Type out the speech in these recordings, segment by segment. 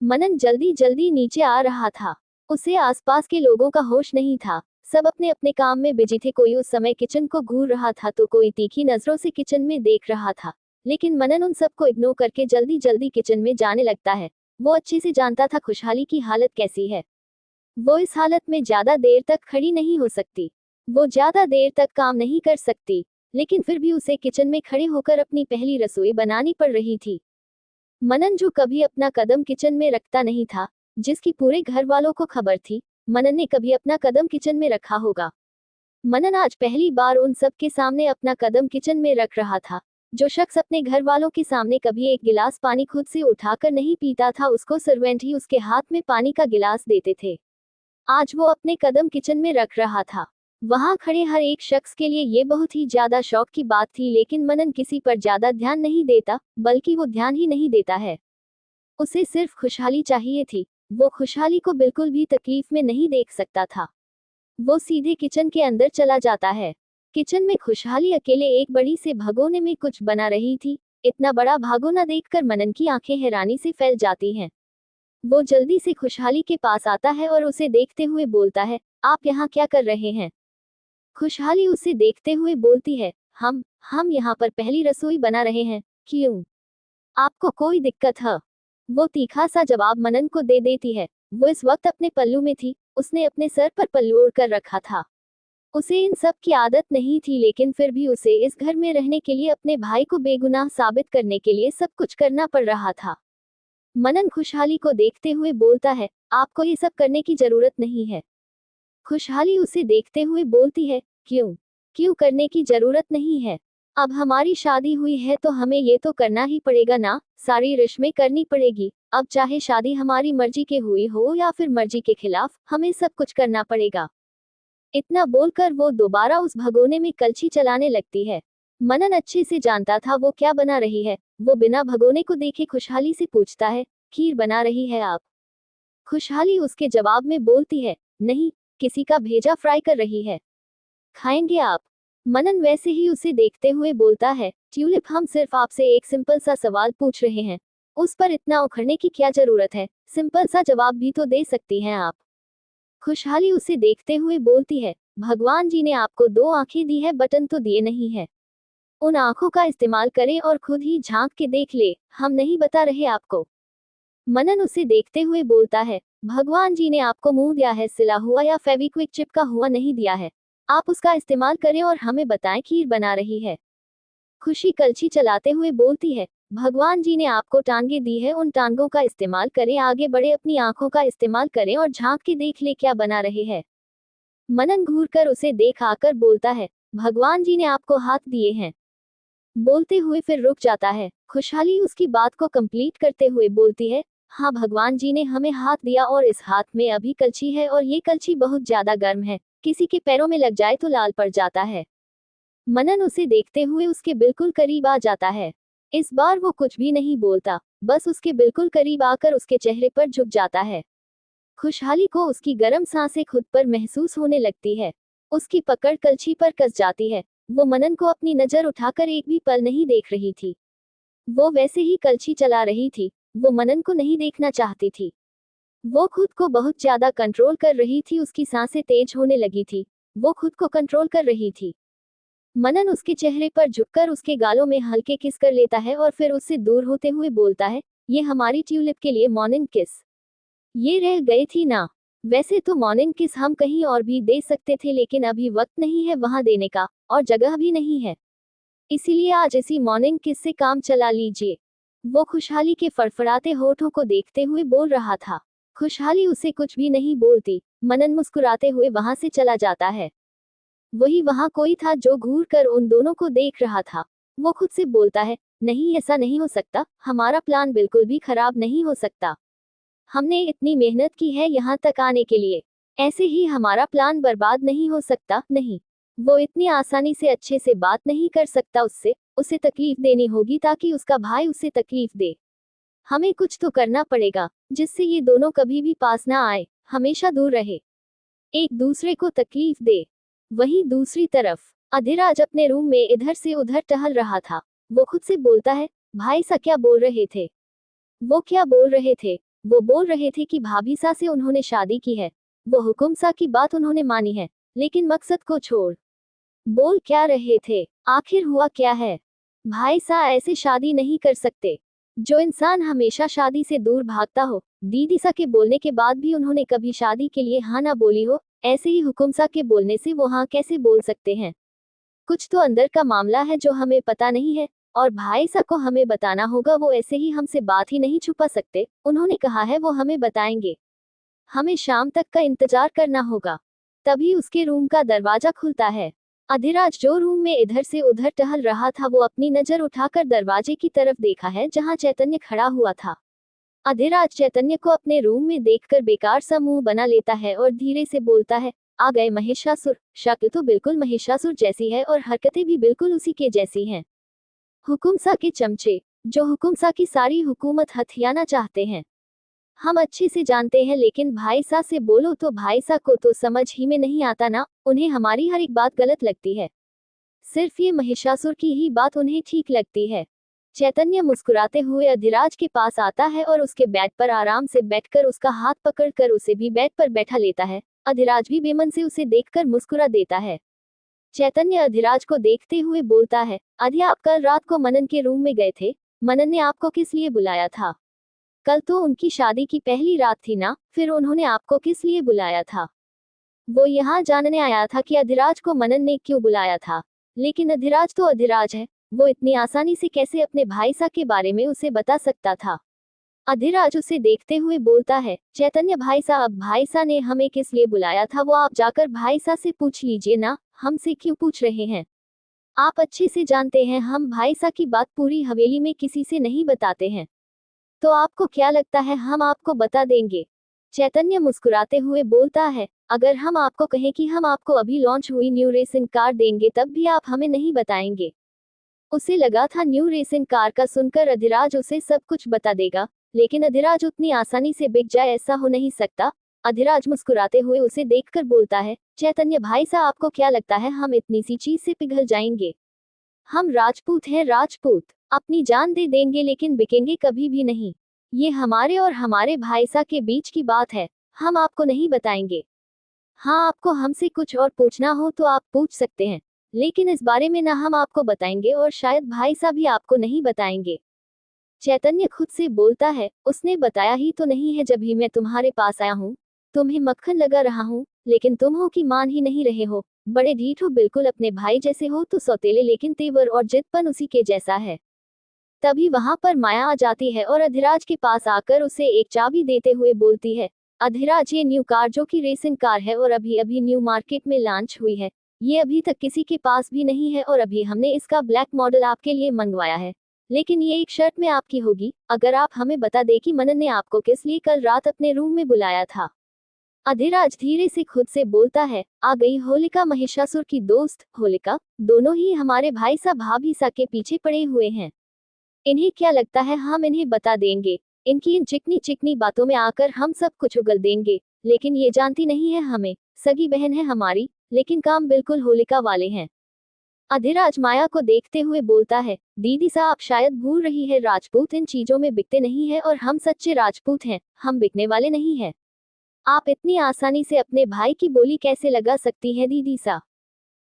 मनन जल्दी जल्दी नीचे आ रहा था। उसे आसपास के लोगों का होश नहीं था। सब अपने अपने काम में बिजी थे। कोई उस समय किचन को घूर रहा था तो कोई तीखी नजरों से किचन में देख रहा था। लेकिन मनन उन सबको इग्नोर करके जल्दी जल्दी किचन में जाने लगता है। वो अच्छे से जानता था खुशहाली की हालत कैसी है। वो इस हालत में ज्यादा देर तक खड़ी नहीं हो सकती। वो ज्यादा देर तक काम नहीं कर सकती। लेकिन फिर भी उसे किचन में खड़े होकर अपनी पहली रसोई बनानी पड़ रही थी। मनन जो कभी अपना कदम किचन में रखता नहीं था, जिसकी पूरे घर वालों को खबर थी, मनन ने कभी अपना कदम किचन में रखा होगा। मनन आज पहली बार उन सब के सामने अपना कदम किचन में रख रहा था। जो शख्स अपने घर वालों के सामने कभी एक गिलास पानी खुद से उठाकर नहीं पीता था, उसको सर्वेंट ही उसके हाथ में पानी का गिलास देते थे। आज वो अपने कदम किचन में रख रहा था। वहां खड़े हर एक शख्स के लिए ये बहुत ही ज्यादा शौक की बात थी, लेकिन मनन किसी पर ज्यादा ध्यान नहीं देता, बल्कि वो ध्यान ही नहीं देता है। उसे सिर्फ खुशहाली चाहिए थी। वो खुशहाली को बिल्कुल भी तकलीफ में नहीं देख सकता था। वो सीधे किचन के अंदर चला जाता है। किचन में खुशहाली अकेले एक बड़ी से भगोने में कुछ बना रही थी। इतना बड़ा भगोना देखकर मनन की आंखें हैरानी से फैल जाती हैं। वो जल्दी से खुशहाली के पास आता है और उसे देखते हुए बोलता है, आप यहाँ क्या कर रहे हैं? खुशहाली उसे देखते हुए बोलती है, हम यहाँ पर पहली रसोई बना रहे हैं। क्यों? आपको कोई दिक्कत है? वो तीखा सा जवाब मनन को दे देती है। वो इस वक्त अपने पल्लू में थी। उसने अपने सर पर पल्लू ओढ़ कर रखा था। उसे इन सब की आदत नहीं थी, लेकिन फिर भी उसे इस घर में रहने के लिए अपने भाई को बेगुनाह साबित करने के लिए सब कुछ करना पड़ रहा था। मनन खुशहाली को देखते हुए बोलता है, आपको ये सब करने की जरूरत नहीं है। खुशहाली उसे देखते हुए बोलती है, क्यों? क्यों करने की जरूरत नहीं है? अब हमारी शादी हुई है तो हमें ये तो करना ही पड़ेगा ना, सारी रस्में करनी पड़ेगी। अब चाहे शादी हमारी मर्जी के हुई हो या फिर मर्जी के खिलाफ, हमें सब कुछ करना पड़ेगा। इतना बोलकर वो दोबारा उस भगोने में कलछी चलाने लगती है। मनन अच्छे से जानता था वो क्या बना रही है। वो बिना भगोने को देखे खुशहाली से पूछता है, खीर बना रही है आप? खुशहाली उसके जवाब में बोलती है, नहीं, किसी का भेजा फ्राई कर रही है। खाएंगे आप? मनन वैसे ही उसे देखते हुए बोलता है, ट्यूलिप, हम सिर्फ आपसे एक सिंपल सा सवाल पूछ रहे हैं। उस पर इतना उखड़ने की क्या जरूरत है? सिंपल सा जवाब भी तो दे सकती हैं आप। खुशहाली उसे देखते हुए बोलती है, भगवान जी ने आपको दो आंखें दी है, बटन तो दिए नहीं है। उन आंखों का इस्तेमाल करें और खुद ही झांक के देख ले, हम नहीं बता रहे आपको। मनन उसे देखते हुए बोलता है, भगवान जी ने आपको मुंह दिया है, सिला हुआ या फेविक्विक चिपका हुआ नहीं दिया है। आप उसका इस्तेमाल करें और हमें बताएं खीर बना रही है। खुशी कलछी चलाते हुए बोलती है, भगवान जी ने आपको टांगे दी है, उन टांगों का इस्तेमाल करें, आगे बढ़े, अपनी आंखों का इस्तेमाल करें और झांक के देख ले क्या बना रहे हैं। मनन घूर कर उसे देख आकर बोलता है, भगवान जी ने आपको हाथ दिए हैं। बोलते हुए फिर रुक जाता है। खुशहाली उसकी बात को कंप्लीट करते हुए बोलती है, हाँ, भगवान जी ने हमें हाथ दिया और इस हाथ में अभी कलछी है और ये कलछी बहुत ज्यादा गर्म है, किसी के पैरों में लग जाए तो लाल पड़ जाता है। मनन उसे देखते हुए उसके बिल्कुल करीब आ जाता है। इस बार वो कुछ भी नहीं बोलता, बस उसके बिल्कुल करीब आकर उसके चेहरे पर झुक जाता है। खुशहाली को उसकी गर्म सांसें खुद पर महसूस होने लगती है। उसकी पकड़ कलछी पर कस जाती है। वो मनन को अपनी नजर उठाकर एक भी पल नहीं देख रही थी। वो वैसे ही कलछी चला रही थी। वो मनन को नहीं देखना चाहती थी। वो खुद को बहुत ज्यादा कंट्रोल कर रही थी। उसकी सांसें तेज होने लगी थी। वो खुद को कंट्रोल कर रही थी। मनन उसके चेहरे पर झुककर उसके गालों में हल्के किस कर लेता है और फिर उससे दूर होते हुए बोलता है, ये हमारी ट्यूलिप के लिए मॉर्निंग किस। ये रह गई थी ना। वैसे तो मॉर्निंग किस हम कहीं और भी दे सकते थे, लेकिन अभी वक्त नहीं है वहां देने का, और जगह भी नहीं है। इसीलिए आज इसी मॉर्निंग किस से काम चला लीजिए। वो खुशहाली के फड़फड़ाते होठों को देखते हुए बोल रहा था। खुशहाली उसे कुछ भी नहीं बोलती। मनन मुस्कुराते हुए वहां से चला जाता है। वही वहां कोई था जो घूर कर उन दोनों को देख रहा था। वो खुद से बोलता है, नहीं, ऐसा नहीं हो सकता, हमारा प्लान बिल्कुल भी खराब नहीं हो सकता। हमने इतनी मेहनत की है यहाँ तक आने के लिए। ऐसे ही हमारा प्लान बर्बाद नहीं हो सकता। नहीं, वो इतनी आसानी से अच्छे से बात नहीं कर सकता उससे। उसे तकलीफ देनी होगी ताकि उसका भाई उसे तकलीफ दे। हमें कुछ तो करना पड़ेगा जिससे ये दोनों कभी भी पास ना आए, हमेशा दूर रहे, एक दूसरे को तकलीफ दे। वहीं दूसरी तरफ अधिराज अपने रूम में इधर से उधर टहल रहा था। वो खुद से बोलता है, भाई सा क्या बोल रहे थे? वो क्या बोल रहे थे? वो बोल रहे थे कि भाभी सा से उन्होंने शादी की है। वो हुकुम सा की बात उन्होंने मानी है, लेकिन मकसद को छोड़ बोल क्या रहे थे? आखिर हुआ क्या है? भाई सा ऐसे शादी नहीं कर सकते। जो इंसान हमेशा शादी से दूर भागता हो, दीदी सा के बोलने के बाद भी उन्होंने कभी शादी के लिए हाँ ना बोली हो, ऐसे ही हुकुम सा के बोलने से वो हाँ कैसे बोल सकते हैं? कुछ तो अंदर का मामला है जो हमें पता नहीं है, और भाई सा को हमें बताना होगा। वो ऐसे ही हमसे बात ही नहीं छुपा सकते। उन्होंने कहा है वो हमें बताएंगे। हमें शाम तक का इंतजार करना होगा। तभी उसके रूम का दरवाजा खुलता है। अधिराज जो रूम में इधर से उधर टहल रहा था, वो अपनी नजर उठाकर दरवाजे की तरफ देखा है जहां चैतन्य खड़ा हुआ था। अधिराज चैतन्य को अपने रूम में देखकर बेकार सा मुंह बना लेता है और धीरे से बोलता है, आ गए महिषासुर। शक्ल तो बिल्कुल महिषासुर जैसी है और हरकतें भी बिल्कुल उसी के जैसी हैं। हुकुमसा के चमचे, जो हुकुमसा की सारी हुकूमत हथियाना चाहते हैं। हम अच्छे से जानते हैं, लेकिन भाई सा से बोलो तो भाई सा को तो समझ ही में नहीं आता ना। उन्हें हमारी हर एक बात गलत लगती है, सिर्फ ये महिषासुर की ही बात उन्हें ठीक लगती है। चैतन्य मुस्कुराते हुए अधिराज के पास आता है और उसके बेड पर आराम से बैठकर उसका हाथ पकड़कर उसे भी बेड पर बैठा लेता है। अधिराज भी बेमन से उसे देखकर मुस्कुरा देता है। चैतन्य अधिराज को देखते हुए बोलता है, अधि आप कल रात को मनन के रूम में गए थे। मनन ने आपको किस लिए बुलाया था? कल तो उनकी शादी की पहली रात थी ना, फिर उन्होंने आपको किस लिए बुलाया था? वो यहाँ जानने आया था कि अधिराज को मनन ने क्यों बुलाया था। लेकिन अधिराज तो अधिराज है, वो इतनी आसानी से कैसे अपने भाई सा के बारे में उसे बता सकता था? अधिराज उसे देखते हुए बोलता है, चैतन्य भाई साहब, भाई सा ने हमें किस लिए बुलाया था वो आप जाकर भाई सा से पूछ लीजिए ना, हमसे क्यों पूछ रहे हैं? आप अच्छे से जानते हैं हम भाई सा की बात पूरी हवेली में किसी से नहीं बताते हैं। तो आपको क्या लगता है हम आपको बता देंगे? चैतन्य मुस्कुराते हुए बोलता है, अगर हम आपको कहें कि हम आपको अभी लॉन्च हुई न्यू रेसिंग कार देंगे तब भी आप हमें नहीं बताएंगे। उसे लगा था न्यू रेसिंग कार का सुनकर अधिराज उसे सब कुछ बता देगा, लेकिन अधिराज उतनी आसानी से बिक जाए ऐसा हो नहीं सकता। अधिराज मुस्कुराते हुए उसे देखकर बोलता है, चैतन्य भाई साहब, आपको क्या लगता है हम इतनी सी चीज से पिघल जाएंगे? हम राजपूत हैं, राजपूत अपनी जान दे देंगे लेकिन बिकेंगे कभी भी नहीं। ये हमारे और हमारे भाई सा के बीच की बात है, हम आपको नहीं बताएंगे। हाँ, आपको हमसे कुछ और पूछना हो तो आप पूछ सकते हैं, लेकिन इस बारे में ना हम आपको बताएंगे और शायद भाई सा भी आपको नहीं बताएंगे। चैतन्य खुद से बोलता है, उसने बताया ही तो नहीं है जब ही मैं तुम्हारे पास आया हूँ। तुम्हें मक्खन लगा रहा हूँ, लेकिन तुम हो कि मान ही नहीं रहे हो। बड़े ढीठ हो, बिल्कुल अपने भाई जैसे हो तो सौतेले, लेकिन तेवर और जिदपन उसी के जैसा है। तभी वहां पर माया आ जाती है और अधिराज के पास आकर उसे एक चाबी देते हुए बोलती है, अधिराज ये न्यू कार जो कि रेसिंग कार है और अभी अभी न्यू मार्केट में लॉन्च हुई है, ये अभी तक किसी के पास भी नहीं है और अभी हमने इसका ब्लैक मॉडल आपके लिए मंगवाया है। लेकिन ये एक शर्त में आपकी होगी, अगर आप हमें बता दें कि मनन ने आपको किस लिए कल रात अपने रूम में बुलाया था। अधिराज धीरे से खुद से बोलता है, आ गई होलिका, महिषासुर की दोस्त होलिका। दोनों ही हमारे भाई सा भाभी सा के पीछे पड़े हुए हैं। इन्हें क्या लगता है हम इन्हें बता देंगे? इनकी इन चिकनी चिकनी बातों में आकर हम सब कुछ उगल देंगे, लेकिन ये जानती नहीं है हमें। सगी बहन है हमारी, लेकिन काम बिल्कुल होलिका वाले हैं। अधिराज माया को देखते हुए बोलता है, दीदी सा आप शायद भूल रही है, राजपूत इन चीजों में बिकते नहीं है और हम सच्चे राजपूत हैं, हम बिकने वाले नहीं हैं। आप इतनी आसानी से अपने भाई की बोली कैसे लगा सकती है दीदी सा?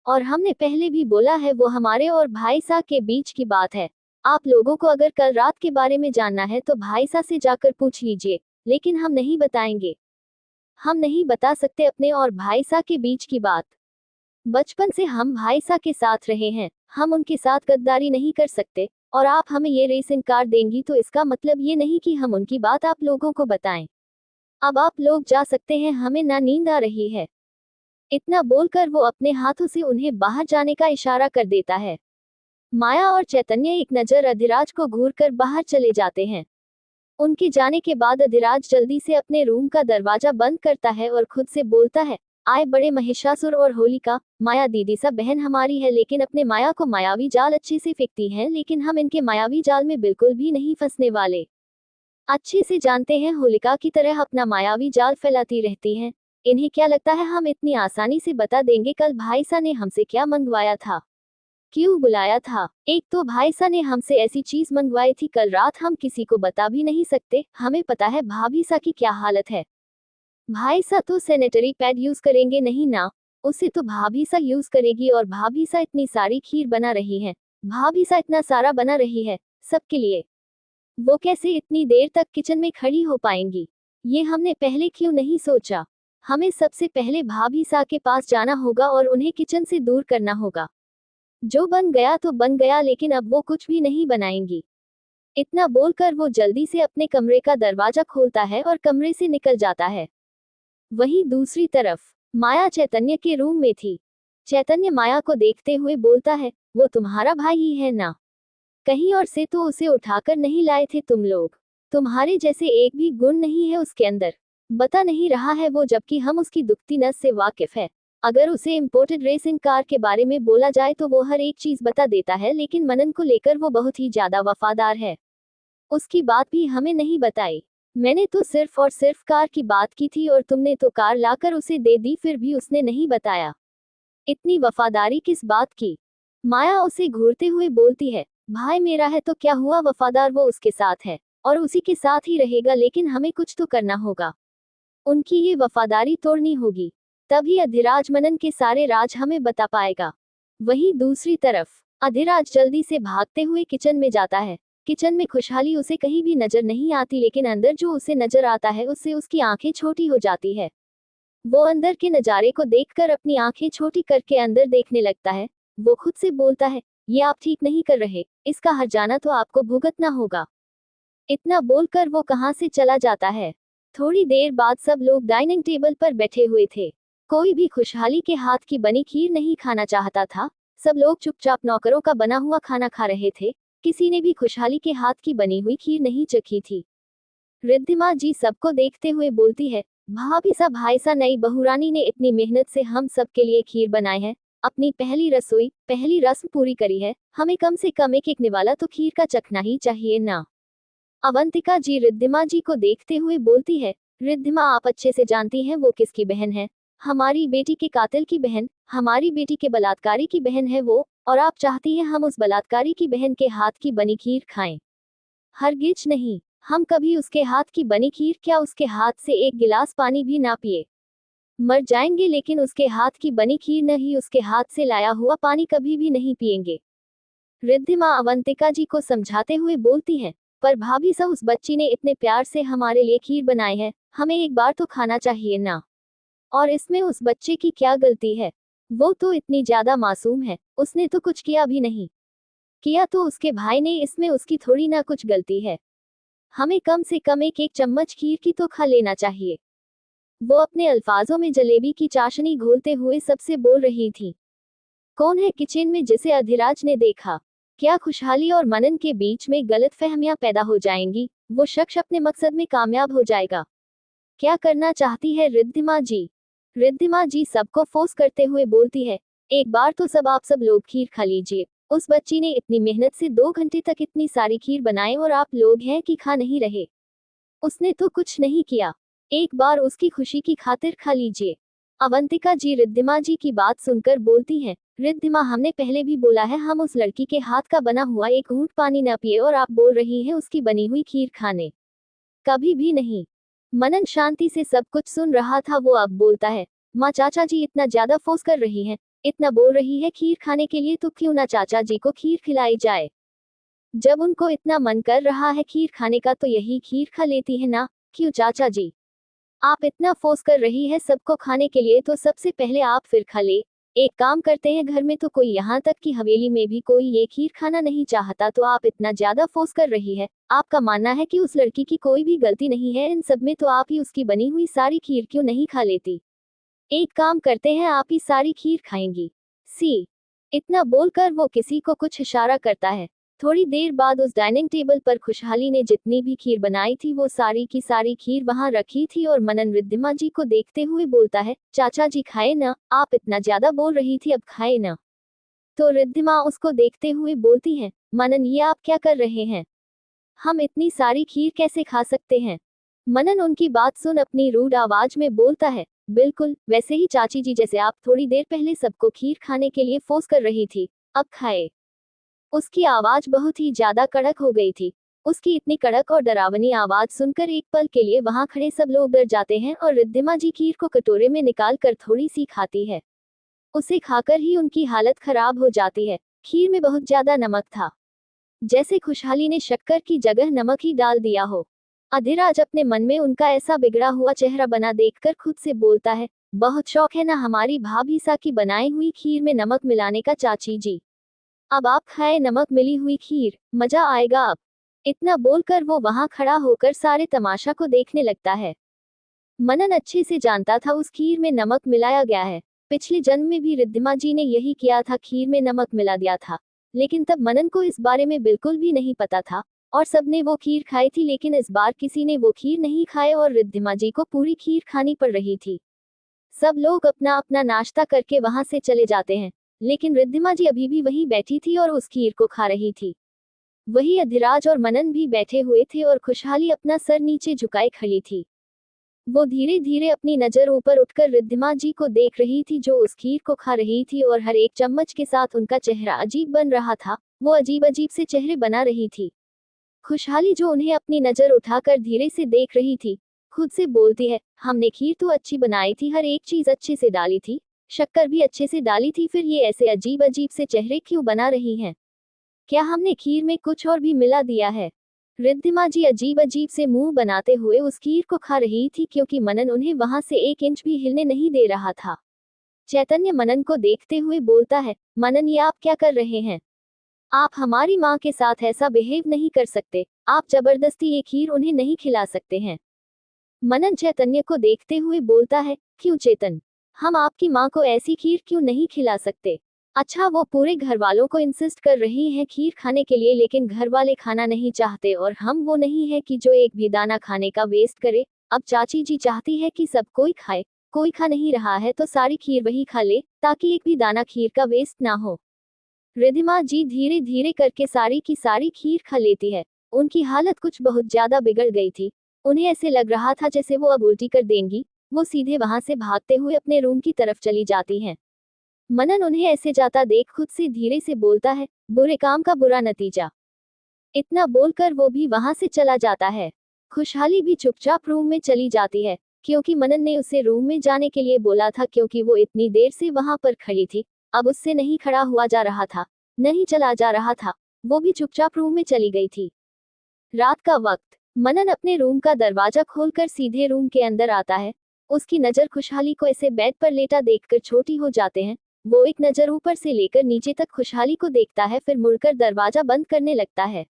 और हमने पहले भी बोला है, वो हमारे और भाई सा के बीच की बात है। आप लोगों को अगर कल रात के बारे में जानना है तो भाई सा से जाकर पूछ लीजिए, लेकिन हम नहीं बताएंगे। हम नहीं बता सकते अपने और भाई सा के बीच की बात। बचपन से हम भाई सा के साथ रहे हैं, हम उनके साथ गद्दारी नहीं कर सकते। और आप हमें ये रेसिंग कार देंगी तो इसका मतलब ये नहीं कि हम उनकी बात आप लोगों को बताएं। अब आप लोग जा सकते हैं, हमें ना नींद आ रही है। इतना बोलकर वो अपने हाथों से उन्हें बाहर जाने का इशारा कर देता है। माया और चैतन्य एक नजर अधिराज को घूरकर बाहर चले जाते हैं। उनके जाने के बाद अधिराज जल्दी से अपने रूम का दरवाजा बंद करता है और खुद से बोलता है, आए बड़े महिषासुर और होलिका। माया दीदी सा बहन हमारी है, लेकिन अपने माया को मायावी जाल अच्छे से फेंकती हैं, लेकिन हम इनके मायावी जाल में बिल्कुल भी नहीं फंसने वाले। अच्छे से जानते हैं होलिका की तरह अपना मायावी जाल फैलाती रहती हैं। इन्हें क्या लगता है हम इतनी आसानी से बता देंगे कल भाई सा ने हमसे क्या मंगवाया था? क्यों बुलाया था? एक तो भाईसा ने हमसे ऐसी चीज मंगवाई थी कल रात, हम किसी को बता भी नहीं सकते। हमें पता है भाभीसा की क्या हालत है। भाईसा तो सैनिटरी पैड यूज करेंगे नहीं ना, उसे तो भाभीसा यूज करेगी। और भाभीसा इतनी सारी खीर बना रही है, भाभीसा इतना सारा बना रही है सबके लिए, वो कैसे इतनी देर तक किचन में खड़ी हो पाएंगी? ये हमने पहले क्यों नहीं सोचा? हमें सबसे पहले भाभीसा के पास जाना होगा और उन्हें किचन से दूर करना होगा। जो बन गया तो बन गया, लेकिन अब वो कुछ भी नहीं बनाएंगी। इतना बोलकर वो जल्दी से अपने कमरे का दरवाजा खोलता है और कमरे से निकल जाता है। वहीं दूसरी तरफ माया चैतन्य के रूम में थी। चैतन्य माया को देखते हुए बोलता है, वो तुम्हारा भाई ही है ना? कहीं और से तो उसे उठाकर नहीं लाए थे तुम लोग? तुम्हारे जैसे एक भी गुण नहीं है उसके अंदर। बता नहीं रहा है वो, जबकि हम उसकी दुखती नस से वाकिफ है। अगर उसे इम्पोर्टेड रेसिंग कार के बारे में बोला जाए तो वो हर एक चीज बता देता है, लेकिन मनन को लेकर वो बहुत ही ज्यादा वफादार है। उसकी बात भी हमें नहीं बताई। मैंने तो सिर्फ और सिर्फ कार की बात की थी और तुमने तो कार लाकर उसे दे दी, फिर भी उसने नहीं बताया। इतनी वफादारी किस बात की? माया उसे घूरते हुए बोलती है, भाई मेरा है तो क्या हुआ, वफादार वो उसके साथ है और उसी के साथ ही रहेगा, लेकिन हमें कुछ तो करना होगा। उनकी ये वफादारी तोड़नी होगी, तभी अधिराज मनन के सारे राज हमें बता पाएगा। वहीं दूसरी तरफ अधिराज जल्दी से भागते हुए किचन में जाता है। किचन में खुशहाली उसे कहीं भी नजर नहीं आती, लेकिन अंदर जो उसे नजर आता है उससे उसकी आंखें छोटी हो जाती है। वो अंदर के नजारे को देखकर अपनी आंखें छोटी करके अंदर देखने लगता है। वो खुद से बोलता है, ये आप ठीक नहीं कर रहे, इसका हर्जाना तो आपको भुगतना होगा। इतना बोलकर वो कहां से चला जाता है। थोड़ी देर बाद सब लोग डाइनिंग टेबल पर बैठे हुए थे। कोई भी खुशहाली के हाथ की बनी खीर नहीं खाना चाहता था। सब लोग चुपचाप नौकरों का बना हुआ खाना खा रहे थे। किसी ने भी खुशहाली के हाथ की बनी हुई खीर नहीं चखी थी। रिद्धिमा जी सबको देखते हुए बोलती है, भाभीसा भाईसा नई बहुरानी ने इतनी मेहनत से हम सब के लिए खीर बनाई है, अपनी पहली रसोई पहली रस्म पूरी करी है, हमें कम से कम एक निवाला तो खीर का चखना ही चाहिए ना। अवंतिका जी रिद्धिमा जी को देखते हुए बोलती है, रिद्धिमा आप अच्छे से जानती हैं वो किसकी बहन है? हमारी बेटी के कातिल की बहन, हमारी बेटी के बलात्कारी की बहन है वो, और आप चाहती हैं हम उस बलात्कारी की बहन के हाथ की बनी खीर खाएं? हरगिज नहीं, हम कभी उसके हाथ की बनी खीर क्या, उसके हाथ से एक गिलास पानी भी ना पिए मर जाएंगे, लेकिन उसके हाथ की बनी खीर न ही उसके हाथ से लाया हुआ पानी कभी भी नहीं पिएंगे। रिद्धिमा अवंतिका जी को समझाते हुए बोलती है, पर भाभी सा उस बच्ची ने इतने प्यार से हमारे लिए खीर बनाई है, हमें एक बार तो खाना चाहिए ना। और इसमें उस बच्चे की क्या गलती है? वो तो इतनी ज्यादा मासूम है, उसने तो कुछ किया भी नहीं। किया तो उसके भाई ने, इसमें उसकी थोड़ी ना कुछ गलती है। हमें कम से कम एक एक चम्मच खीर की तो खा लेना चाहिए। वो अपने अल्फाजों में जलेबी की चाशनी घोलते हुए सबसे बोल रही थी। कौन है किचन में जिसे अधिराज ने देखा? क्या खुशहाली और मनन के बीच में गलतफहमियां पैदा हो जाएंगी? वो शख्स अपने मकसद में कामयाब हो जाएगा। क्या करना चाहती है रिद्धिमा जी? रिद्धिमा जी सबको फोर्स करते हुए बोलती है, एक बार तो सब आप सब लोग खीर खा लीजिए। उस बच्ची ने इतनी मेहनत से 2 घंटे तक इतनी सारी खीर बनाई और आप लोग हैं कि खा नहीं रहे। उसने तो कुछ नहीं किया, एक बार उसकी खुशी की खातिर खा लीजिए। अवंतिका जी रिद्धिमा जी की बात सुनकर बोलती हैं, रिद्धिमा हमने पहले भी बोला है हम उस लड़की के हाथ का बना हुआ एक घूंट पानी न पिए, और आप बोल रही हैं उसकी बनी हुई खीर खाने? कभी भी नहीं। मनन शांति से सब कुछ सुन रहा था। वो अब बोलता है, माँ चाचा जी इतना ज्यादा फोर्स कर रही हैं, इतना बोल रही है खीर खाने के लिए, तो क्यों ना चाचा जी को खीर खिलाई जाए। जब उनको इतना मन कर रहा है खीर खाने का तो यही खीर खा लेती है ना। क्यों चाचा जी, आप इतना फोर्स कर रही है सबको खाने के लिए, तो सबसे पहले आप फिर खा ले। एक काम करते हैं, घर में तो कोई, यहाँ तक कि हवेली में भी कोई ये खीर खाना नहीं चाहता, तो आप इतना ज्यादा फोर्स कर रही है। आपका मानना है कि उस लड़की की कोई भी गलती नहीं है इन सब में, तो आप ही उसकी बनी हुई सारी खीर क्यों नहीं खा लेती? एक काम करते हैं, आप ही सारी खीर खाएंगी। सी इतना बोलकर वो किसी को कुछ इशारा करता है। थोड़ी देर बाद उस डाइनिंग टेबल पर खुशहाली ने जितनी भी खीर बनाई थी वो सारी की सारी खीर वहां रखी थी, और मनन रिद्धिमा जी को देखते हुए बोलता है, चाचा जी खाए ना, आप इतना ज्यादा बोल रही थी अब खाए ना। तो रिद्धिमा उसको देखते हुए बोलती है, मनन ये आप क्या कर रहे हैं? हम इतनी सारी खीर कैसे खा सकते हैं? मनन उनकी बात सुन अपनी रूड आवाज में बोलता है, बिल्कुल वैसे ही चाची जी, जैसे आप थोड़ी देर पहले सबको खीर खाने के लिए फोर्स कर रही थी, अब खाए। उसकी आवाज बहुत ही ज्यादा कड़क हो गई थी। उसकी इतनी कड़क और डरावनी आवाज सुनकर एक पल के लिए वहां खड़े सब लोग डर जाते हैं और रिद्धिमा जी खीर को कटोरे में निकाल कर थोड़ी सी खाती है। उसे खाकर ही उनकी हालत खराब हो जाती है। खीर में बहुत ज्यादा नमक था, जैसे खुशहाली ने शक्कर की जगह नमक ही डाल दिया हो। अधिराज अपने मन में उनका ऐसा बिगड़ा हुआ चेहरा बना देखकर खुद से बोलता है, बहुत शौक है ना हमारी भाभी सा की बनाई हुई खीर में नमक मिलाने का चाची जी। अब आप खाए नमक मिली हुई खीर, मजा आएगा अब। इतना बोलकर वो वहां खड़ा होकर सारे तमाशा को देखने लगता है। मनन अच्छे से जानता था उस खीर में नमक मिलाया गया है। पिछले जन्म में भी रिद्धिमा जी ने यही किया था, खीर में नमक मिला दिया था। लेकिन तब मनन को इस बारे में बिल्कुल भी नहीं पता था और सबने वो खीर खाई थी, लेकिन इस बार किसी ने वो खीर नहीं खाए और रिद्धिमा जी को पूरी खीर खानी पड़ रही थी। सब लोग अपना अपना नाश्ता करके वहां से चले जाते हैं, लेकिन रिद्धिमा जी अभी भी वहीं बैठी थी और उस खीर को खा रही थी। वही अधिराज और मनन भी बैठे हुए थे और खुशहाली अपना सर नीचे झुकाए खड़ी थी। वो धीरे धीरे अपनी नजर ऊपर उठकर रिद्धिमा जी को देख रही थी, जो उस खीर को खा रही थी और हर एक चम्मच के साथ उनका चेहरा अजीब बन रहा था। वो अजीब अजीब से चेहरे बना रही थी। खुशहाली जो उन्हें अपनी नजर उठाकर धीरे से देख रही थी, खुद से बोलती है, हमने खीर तो अच्छी बनाई थी, हर एक चीज अच्छे से डाली थी, शक्कर भी अच्छे से डाली थी, फिर ये ऐसे अजीब अजीब से चेहरे क्यों बना रही हैं? क्या हमने खीर में कुछ और भी मिला दिया है? रिद्धिमा जी अजीब अजीब से मुंह बनाते हुए उस खीर को खा रही थी, क्योंकि मनन उन्हें वहां से 1 इंच भी हिलने नहीं दे रहा था। चैतन्य मनन को देखते हुए बोलता है, मनन ये आप क्या कर रहे हैं? आप हमारी माँ के साथ ऐसा बिहेव नहीं कर सकते, आप जबरदस्ती ये खीर उन्हें नहीं खिला सकते हैं। मनन चैतन्य को देखते हुए बोलता है, क्यों चेतन, हम आपकी माँ को ऐसी खीर क्यों नहीं खिला सकते? अच्छा, वो पूरे घर वालों को इंसिस्ट कर रही हैं खीर खाने के लिए, लेकिन घर वाले खाना नहीं चाहते और हम वो नहीं है कि जो एक भी दाना खाने का वेस्ट करे। अब चाची जी चाहती है कि सब कोई खाए, कोई खा नहीं रहा है तो सारी खीर वही खा ले, ताकि एक भी दाना खीर का वेस्ट ना हो। रिद्धिमा जी धीरे धीरे करके सारी की सारी खीर खा लेती है। उनकी हालत कुछ बहुत ज्यादा बिगड़ गई थी। उन्हें ऐसे लग रहा था जैसे वो अब उल्टी कर देंगी। वो सीधे वहां से भागते हुए अपने रूम की तरफ चली जाती हैं। मनन उन्हें ऐसे जाता देख खुद से धीरे से बोलता है, बुरे काम का बुरा नतीजा। इतना बोलकर वो भी वहां से चला जाता है। खुशहाली भी चुपचाप रूम में चली जाती है, क्योंकि मनन ने उसे रूम में जाने के लिए बोला था, क्योंकि वो इतनी देर से वहां पर खड़ी थी। अब उससे नहीं खड़ा हुआ जा रहा था, नहीं चला जा रहा था। वो भी चुपचाप रूम में चली गई थी। रात का वक्त, मनन अपने रूम का दरवाजा खोलकर सीधे रूम के अंदर आता है। उसकी नजर खुशहाली को ऐसे बेड पर लेटा देखकर छोटी हो जाते हैं। वो एक नजर ऊपर से लेकर नीचे तक खुशहाली को देखता है, फिर मुड़कर दरवाजा बंद करने लगता है।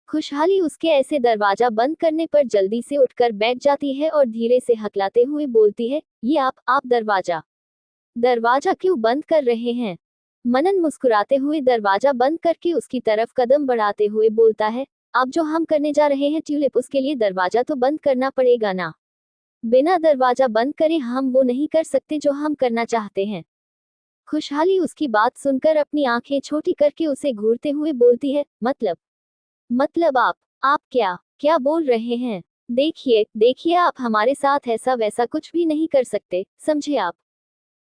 खुशहाली उसके ऐसे दरवाजा बंद करने पर जल्दी से उठकर बैठ जाती है और धीरे से हकलाते हुए बोलती है, ये आप दरवाजा दरवाजा क्यों बंद कर रहे हैं? मनन मुस्कुराते हुए दरवाजा बंद करके उसकी तरफ कदम बढ़ाते हुए बोलता है, अब जो हम करने जा रहे हैं ट्यूलिप, उसके लिए दरवाजा तो बंद करना पड़ेगा ना। बिना दरवाजा बंद करे हम वो नहीं कर सकते जो हम करना चाहते हैं। खुशहाली उसकी बात सुनकर अपनी आंखें छोटी करके उसे घूरते हुए बोलती है, मतलब आप क्या क्या बोल रहे हैं? देखिए देखिए, आप हमारे साथ ऐसा वैसा कुछ भी नहीं कर सकते, समझे आप?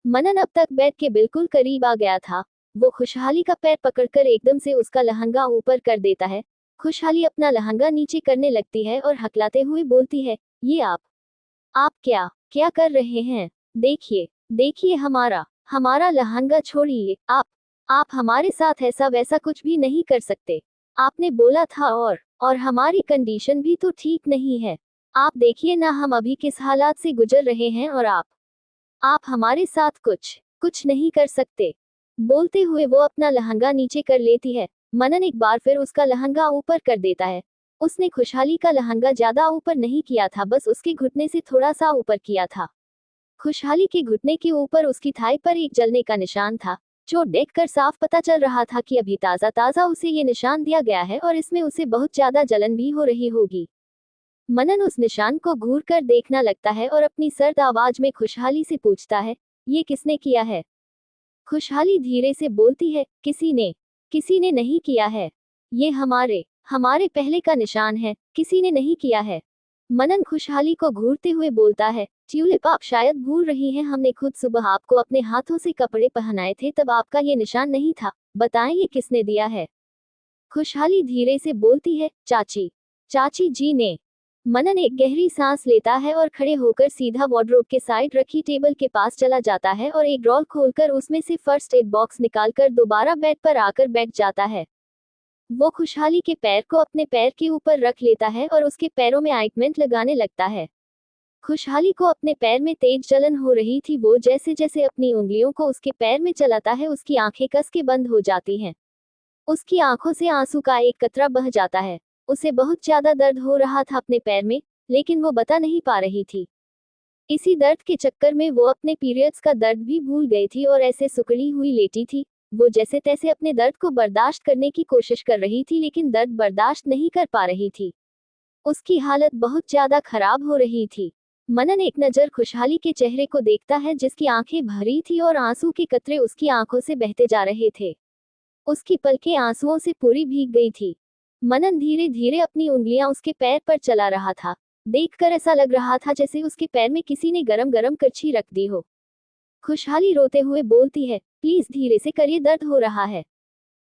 मनन अब तक बेड के बिल्कुल करीब आ गया था। वो खुशहाली का पैर पकड़कर एकदम से उसका लहंगा ऊपर कर देता है। खुशहाली अपना लहंगा नीचे करने लगती है और हकलाते हुए बोलती है, ये आप क्या क्या कर रहे हैं? देखिए देखिए, हमारा हमारा लहंगा छोड़िए। आप हमारे साथ ऐसा वैसा कुछ भी नहीं कर सकते। आपने बोला था, और हमारी कंडीशन भी तो ठीक नहीं है। आप देखिए ना हम अभी किस हालात से गुजर रहे हैं, और आप हमारे साथ कुछ नहीं कर सकते। बोलते हुए वो अपना लहंगा नीचे कर लेती है। मनन एक बार फिर उसका लहंगा ऊपर कर देता है। उसने खुशहाली का लहंगा ज्यादा ऊपर नहीं किया था, बस उसके घुटने से थोड़ा सा ऊपर किया था। खुशहाली के घुटने के ऊपर उसकी थाई पर एक जलने का निशान था, जो देखकर साफ पता चल रहा था कि अभी ताजा ताजा उसे ये निशान दिया गया है और इसमें उसे बहुत ज्यादा जलन भी हो रही होगी। मनन उस निशान को घूर कर देखना लगता है और अपनी सर्द आवाज में खुशहाली से पूछता है, ये किसने किया है? खुशहाली धीरे से बोलती है, किसी ने नहीं किया है। ये हमारे हमारे पहले का निशान है, किसी ने नहीं किया है। मनन खुशहाली को घूरते हुए बोलता है, ट्यूलिप आप शायद भूल रही हैं, हमने खुद सुबह आपको अपने हाथों से कपड़े पहनाए थे, तब आपका ये निशान नहीं था। बताएं ये किसने दिया है। खुशहाली धीरे से बोलती है, चाची। चाची जी ने। मनन एक गहरी सांस लेता है और खड़े होकर सीधा वार्डरोब के साइड रखी टेबल के पास चला जाता है और एक ड्रॉर खोलकर उसमें से फर्स्ट एड बॉक्स निकालकर दोबारा बेड पर आकर बैठ जाता है। वो खुशहाली के पैर को अपने पैर के ऊपर रख लेता है और उसके पैरों में ऑइंटमेंट लगाने लगता है। खुशहाली को अपने पैर में तेज जलन हो रही थी। वो जैसे जैसे अपनी उंगलियों को उसके पैर में चलाता है उसकी आंखें कस के बंद हो जाती हैं। उसकी आंखों से आंसू का एक कतरा बह जाता है। उसे बहुत ज्यादा दर्द हो रहा था अपने पैर में, लेकिन वो बता नहीं पा रही थी। इसी दर्द के चक्कर में वो अपने पीरियड्स का दर्द भी भूल गई थी और ऐसे सुकड़ी हुई लेटी थी। वो जैसे तैसे अपने दर्द को बर्दाश्त करने की कोशिश कर रही थी, लेकिन दर्द बर्दाश्त नहीं कर पा रही थी। उसकी हालत बहुत ज्यादा खराब हो रही थी। मनन एक नजर खुशहाली के चेहरे को देखता है जिसकी आंखें भरी थी और आंसू के कतरे उसकी आंखों से बहते जा रहे थे। उसकी पलकें आंसुओं से पूरी भीग गई थी। मनन धीरे धीरे अपनी उंगलियां उसके पैर पर चला रहा था। देखकर ऐसा लग रहा था जैसे उसके पैर में किसी ने गरम गरम करछी रख दी हो। खुशहाली रोते हुए बोलती है, प्लीज धीरे से करिए, दर्द हो रहा है,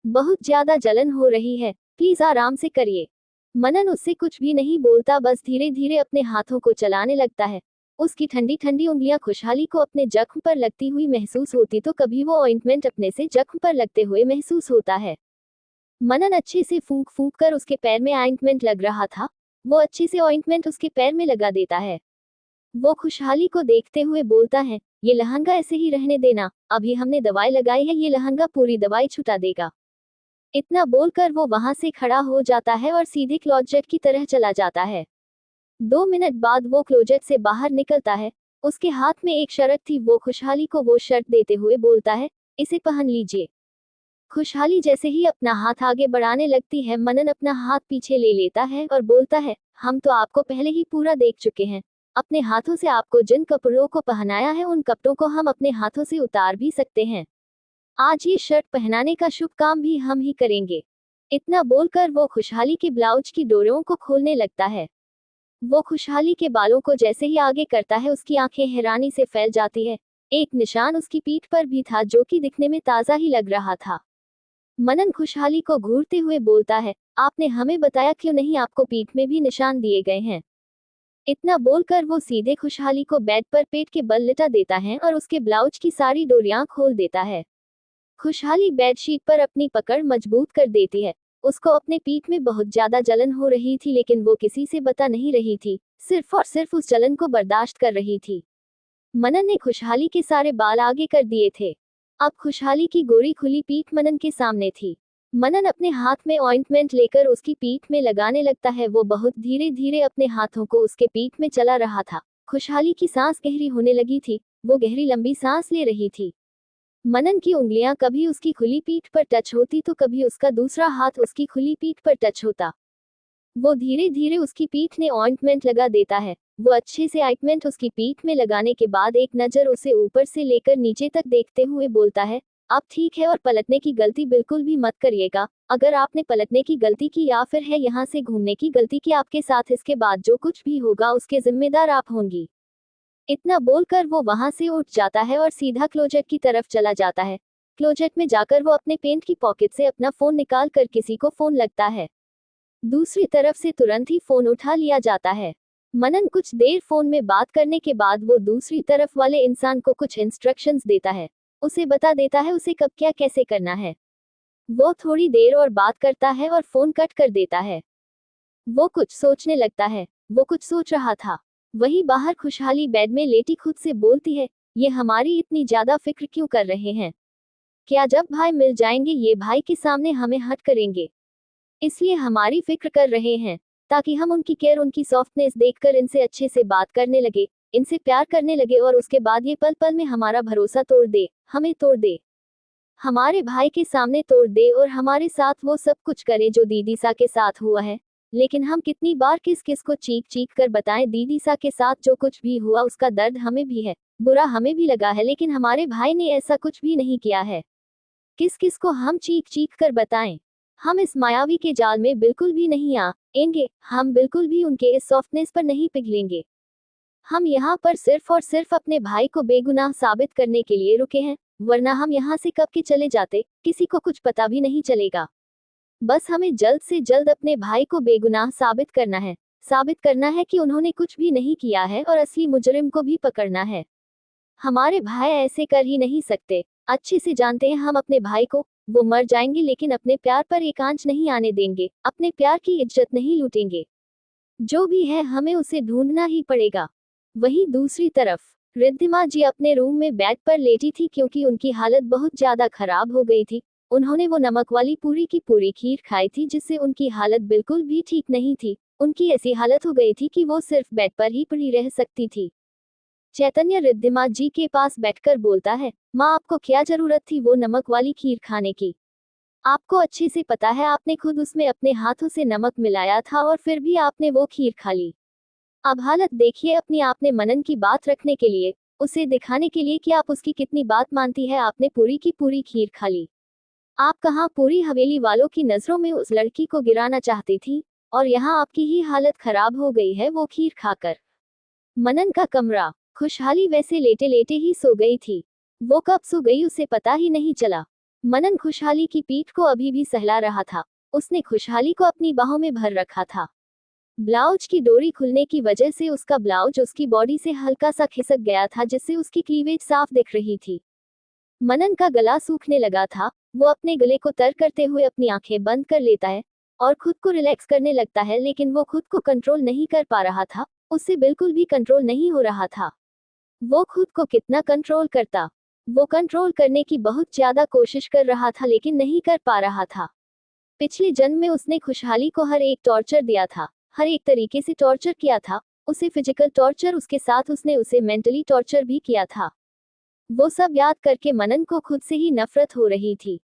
बहुत ज्यादा जलन हो रही है, प्लीज आराम से करिए। मनन उससे कुछ भी नहीं बोलता, बस धीरे धीरे अपने हाथों को चलाने लगता है। उसकी ठंडी ठंडी उंगलियां खुशहाली को अपने जख्म पर लगती हुई महसूस होती तो कभी वो ऑइंटमेंट अपने से जख्म पर लगते हुए महसूस होता है। मनन अच्छे से फूंक फूंक कर उसके पैर में ऑइंटमेंट लग रहा था। वो अच्छे से ऑइंटमेंट उसके पैर में लगा देता है। वो खुशहाली को देखते हुए बोलता है, ये लहंगा ऐसे ही रहने देना, अभी हमने दवाई लगाई है, ये लहंगा पूरी दवाई छुटा देगा। इतना बोलकर वो वहां से खड़ा हो जाता है और सीधे क्लोजेट की तरह चला जाता है। 2 मिनट बाद वो क्लोजेट से बाहर निकलता है। उसके हाथ में एक शर्ट थी। वो खुशहाली को वो शर्ट देते हुए बोलता है, इसे पहन लीजिए। खुशहाली जैसे ही अपना हाथ आगे बढ़ाने लगती है, मनन अपना हाथ पीछे ले लेता है और बोलता है, हम तो आपको पहले ही पूरा देख चुके हैं। अपने हाथों से आपको जिन कपड़ों को पहनाया है उन कपड़ों को हम अपने हाथों से उतार भी सकते हैं। आज ये शर्ट पहनाने का शुभ काम भी हम ही करेंगे। इतना बोलकर वो खुशहाली के ब्लाउज की डोरियों को खोलने लगता है। वो खुशहाली के बालों को जैसे ही आगे करता है उसकी आंखें हैरानी से फैल जाती है। एक निशान उसकी पीठ पर भी था जो कि दिखने में ताजा ही लग रहा था। मनन खुशहाली को घूरते हुए बोलता है, आपने हमें बताया क्यों नहीं, आपको पीठ में भी निशान दिए गए हैं। इतना बोलकर वो सीधे खुशहाली को बेड पर पेट के बल लिटा देता है और उसके ब्लाउज की सारी डोरियां खोल देता है। खुशहाली बेडशीट पर अपनी पकड़ मजबूत कर देती है। उसको अपने पीठ में बहुत ज्यादा जलन हो रही थी, लेकिन वो किसी से बता नहीं रही थी, सिर्फ और सिर्फ उस जलन को बर्दाश्त कर रही थी। मनन ने खुशहाली के सारे बाल आगे कर दिए थे। अब खुशहाली की गोरी खुली पीठ मनन के सामने थी। मनन अपने हाथ में ऑइंटमेंट लेकर उसकी पीठ में लगाने लगता है। वो बहुत धीरे धीरे अपने हाथों को उसके पीठ में चला रहा था। खुशहाली की सांस गहरी होने लगी थी। वो गहरी लंबी सांस ले रही थी। मनन की उंगलियां कभी उसकी खुली पीठ पर टच होती तो कभी उसका दूसरा हाथ उसकी खुली पीठ पर टच होता। वो धीरे धीरे उसकी पीठ में ऑइंटमेंट लगा देता है। वो अच्छे से ऑइंटमेंट उसकी पीठ में लगाने के बाद एक नजर उसे ऊपर से लेकर नीचे तक देखते हुए बोलता है, अब ठीक है और पलटने की गलती बिल्कुल भी मत करिएगा। अगर आपने पलटने की गलती की या फिर है यहाँ से घूमने की गलती की आपके साथ, इसके बाद जो कुछ भी होगा उसके जिम्मेदार आप होंगी। इतना बोलकर वो वहां से उठ जाता है और सीधा क्लोजेट की तरफ चला जाता है। क्लोजेट में जाकर वो अपने पेंट की पॉकेट से अपना फोन निकाल कर किसी को फोन लगता है। दूसरी तरफ से तुरंत ही फोन उठा लिया जाता है। मनन कुछ देर फोन में बात करने के बाद वो दूसरी तरफ वाले इंसान को कुछ इंस्ट्रक्शंस देता है। उसे बता देता है उसे कब क्या कैसे करना है। वो थोड़ी देर और बात करता है और फोन कट कर देता है। वो कुछ सोचने लगता है। वो कुछ सोच रहा था। वहीं बाहर खुशहाली बेड में लेटी खुद से बोलती है, ये हमारी इतनी ज्यादा फिक्र क्यों कर रहे हैं? क्या जब भाई मिल जाएंगे ये भाई के सामने हमें हट करेंगे? इसलिए हमारी फिक्र कर रहे हैं ताकि हम उनकी केयर, उनकी सॉफ्टनेस देखकर इनसे अच्छे से बात करने लगे, इनसे प्यार करने लगे और उसके बाद ये पल पल में हमारा भरोसा तोड़ दे, हमें तोड़ दे, हमारे भाई के सामने तोड़ दे और हमारे साथ वो सब कुछ करे जो दीदी सा के साथ हुआ है। लेकिन हम कितनी बार किस किस को चीख चीख कर बताएं, दीदी सा के साथ जो कुछ भी हुआ उसका दर्द हमें भी है, बुरा हमें भी लगा है, लेकिन हमारे भाई ने ऐसा कुछ भी नहीं किया है। किस किस को हम चीख चीख कर बताएं? हम इस मायावी के जाल में बिल्कुल भी नहीं आएंगे, हम बिल्कुल भी उनके इस सॉफ्टनेस पर नहीं पिघलेंगे। हम यहाँ पर सिर्फ और सिर्फ अपने भाई को बेगुनाह साबित करने के लिए रुके हैं। वरना हम यहाँ से कब के चले जाते, किसी को कुछ पता भी नहीं चलेगा। बस हमें जल्द से जल्द अपने भाई को बेगुनाह साबित करना है कि उन्होंने कुछ भी नहीं किया है और असली मुजरिम को भी पकड़ना है। हमारे भाई ऐसे कर ही नहीं सकते। अच्छे से जानते हैं हम अपने भाई को, वो मर जाएंगे लेकिन अपने प्यार पर एक आंच नहीं आने देंगे, अपने प्यार की इज्जत नहीं लूटेंगे। जो भी है हमें उसे ढूंढना ही पड़ेगा। वहीं दूसरी तरफ रिद्धिमा जी अपने रूम में बेड पर लेटी थी क्योंकि उनकी हालत बहुत ज्यादा खराब हो गई थी। उन्होंने वो नमक वाली पूरी की पूरी खीर खाई थी जिससे उनकी हालत बिल्कुल भी ठीक नहीं थी। उनकी ऐसी हालत हो गई थी कि वो सिर्फ बेड पर ही पड़ी रह सकती थी। चैतन्य रिद्धिमा जी के पास बैठकर बोलता है, माँ आपको क्या जरूरत थी वो नमक वाली खीर खाने की? आपको अच्छे से पता है आपने खुद उसमें अपने हाथों से नमक मिलाया था और फिर भी आपने वो खीर खा ली। अब हालत देखिए अपनी। आपने मनन की बात रखने के लिए, उसे दिखाने के लिए कि आप उसकी कितनी बात मानती है, आपने पूरी की पूरी खीर खा ली। आप कहाँ पूरी हवेली वालों की नजरों में उस लड़की को गिराना चाहती थी, और यहाँ आपकी ही हालत खराब हो गई है वो खीर खाकर। मनन का कमरा। खुशहाली वैसे लेटे लेटे ही सो गई थी। वो कब सो गई उसे पता ही नहीं चला। मनन खुशहाली की पीठ को अभी भी सहला रहा था। उसने खुशहाली को अपनी बाहों में भर रखा था। ब्लाउज की डोरी खुलने की वजह से उसका ब्लाउज उसकी बॉडी से हल्का सा खिसक गया था जिससे उसकी क्लीवेज साफ दिख रही थी। मनन का गला सूखने लगा था। वो अपने गले को तर करते हुए अपनी आंखें बंद कर लेता है और खुद को रिलैक्स करने लगता है, लेकिन वो खुद को कंट्रोल नहीं कर पा रहा था। उससे बिल्कुल भी कंट्रोल नहीं हो रहा था। वो खुद को कितना कंट्रोल करता। वो कंट्रोल करने की बहुत ज्यादा कोशिश कर रहा था लेकिन नहीं कर पा रहा था। पिछले जन्म में उसने खुशहाली को हर एक टॉर्चर दिया था, हर एक तरीके से टॉर्चर किया था। उसे फिजिकल टॉर्चर, उसके साथ उसने उसे मेंटली टॉर्चर भी किया था। वो सब याद करके मनन को खुद से ही नफरत हो रही थी।